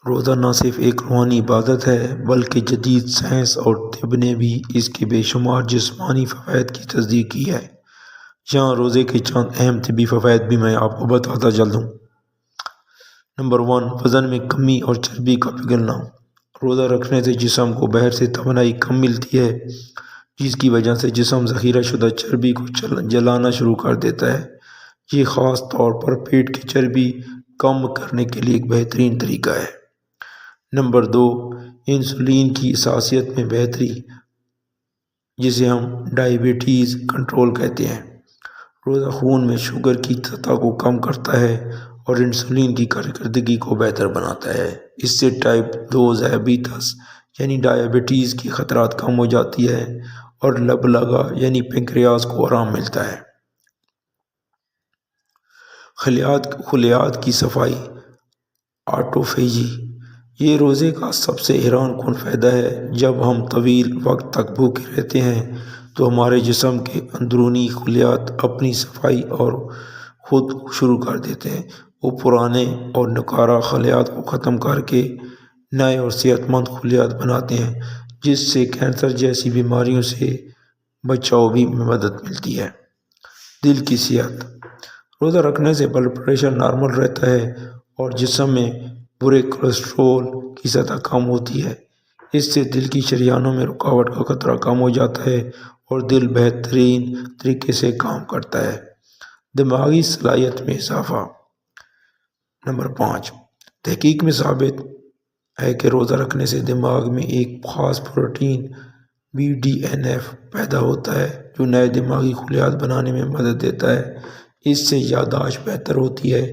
روزہ نہ صرف ایک روحانی عبادت ہے بلکہ جدید سائنس اور طب نے بھی اس کے بے شمار جسمانی فوائد کی تصدیق کی ہے۔ یہاں روزے کے چند اہم طبی فوائد بھی میں آپ کو بتاتا چل دوں۔ نمبر 1، وزن میں کمی اور چربی کا پگھلنا۔ روزہ رکھنے سے جسم کو باہر سے توانائی کم ملتی ہے، جس کی وجہ سے جسم ذخیرہ شدہ چربی کو جلانا شروع کر دیتا ہے۔ یہ خاص طور پر پیٹ کی چربی کم کرنے کے لیے ایک بہترین طریقہ ہے۔ نمبر 2، انسولین کی حساسیت میں بہتری، جسے ہم ڈائبٹیز کنٹرول کہتے ہیں۔ روزہ خون میں شوگر کی سطح کو کم کرتا ہے اور انسولین کی کارکردگی کو بہتر بناتا ہے۔ اس سے ٹائپ 2 ذیابیطس یعنی ڈائبٹیز کی خطرات کم ہو جاتی ہے اور لب لگا یعنی پنکریاس کو آرام ملتا ہے۔ خلیات کی صفائی، آٹوفیجی، یہ روزے کا سب سے حیران کن فائدہ ہے۔ جب ہم طویل وقت تک بھوکے رہتے ہیں تو ہمارے جسم کے اندرونی خلیات اپنی صفائی اور خود شروع کر دیتے ہیں۔ وہ پرانے اور ناکارہ خلیات کو ختم کر کے نئے اور صحت مند خلیات بناتے ہیں، جس سے کینسر جیسی بیماریوں سے بچاؤ بھی میں مدد ملتی ہے۔ دل کی صحت، روزہ رکھنے سے بلڈ پریشر نارمل رہتا ہے اور جسم میں برے کولیسٹرول کی سطح کم ہوتی ہے۔ اس سے دل کی شریانوں میں رکاوٹ کا خطرہ کم ہو جاتا ہے اور دل بہترین طریقے سے کام کرتا ہے۔ دماغی صلاحیت میں اضافہ۔ نمبر 5، تحقیق میں ثابت ہے کہ روزہ رکھنے سے دماغ میں ایک خاص پروٹین BDNF پیدا ہوتا ہے جو نئے دماغی خلیات بنانے میں مدد دیتا ہے۔ اس سے یادداشت بہتر ہوتی ہے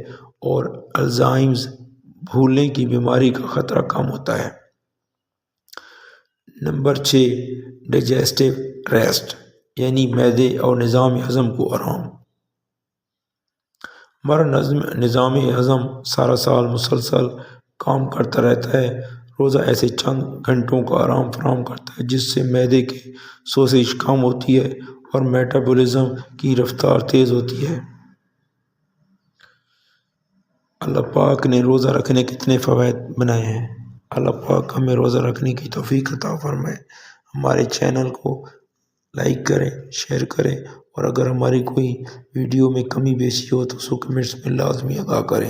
اور الزائمر بھولنے کی بیماری کا خطرہ کم ہوتا ہے۔ نمبر 6، ڈائجسٹیو ریسٹ یعنی معدے اور نظام ہضم کو آرام۔ ہمارا نظام ہضم سارا سال مسلسل کام کرتا رہتا ہے۔ روزہ ایسے چند گھنٹوں کا آرام فراہم کرتا ہے جس سے معدے کی سوزش کم ہوتی ہے اور میٹابولزم کی رفتار تیز ہوتی ہے۔ اللہ پاک نے روزہ رکھنے کے کتنے فوائد بنائے ہیں۔ اللہ پاک ہمیں روزہ رکھنے کی توفیق عطا فرمائے۔ ہمارے چینل کو لائک کریں، شیئر کریں اور اگر ہماری کوئی ویڈیو میں کمی بیشی ہو تو اس کو کمنٹس میں لازمی آگاہ کریں۔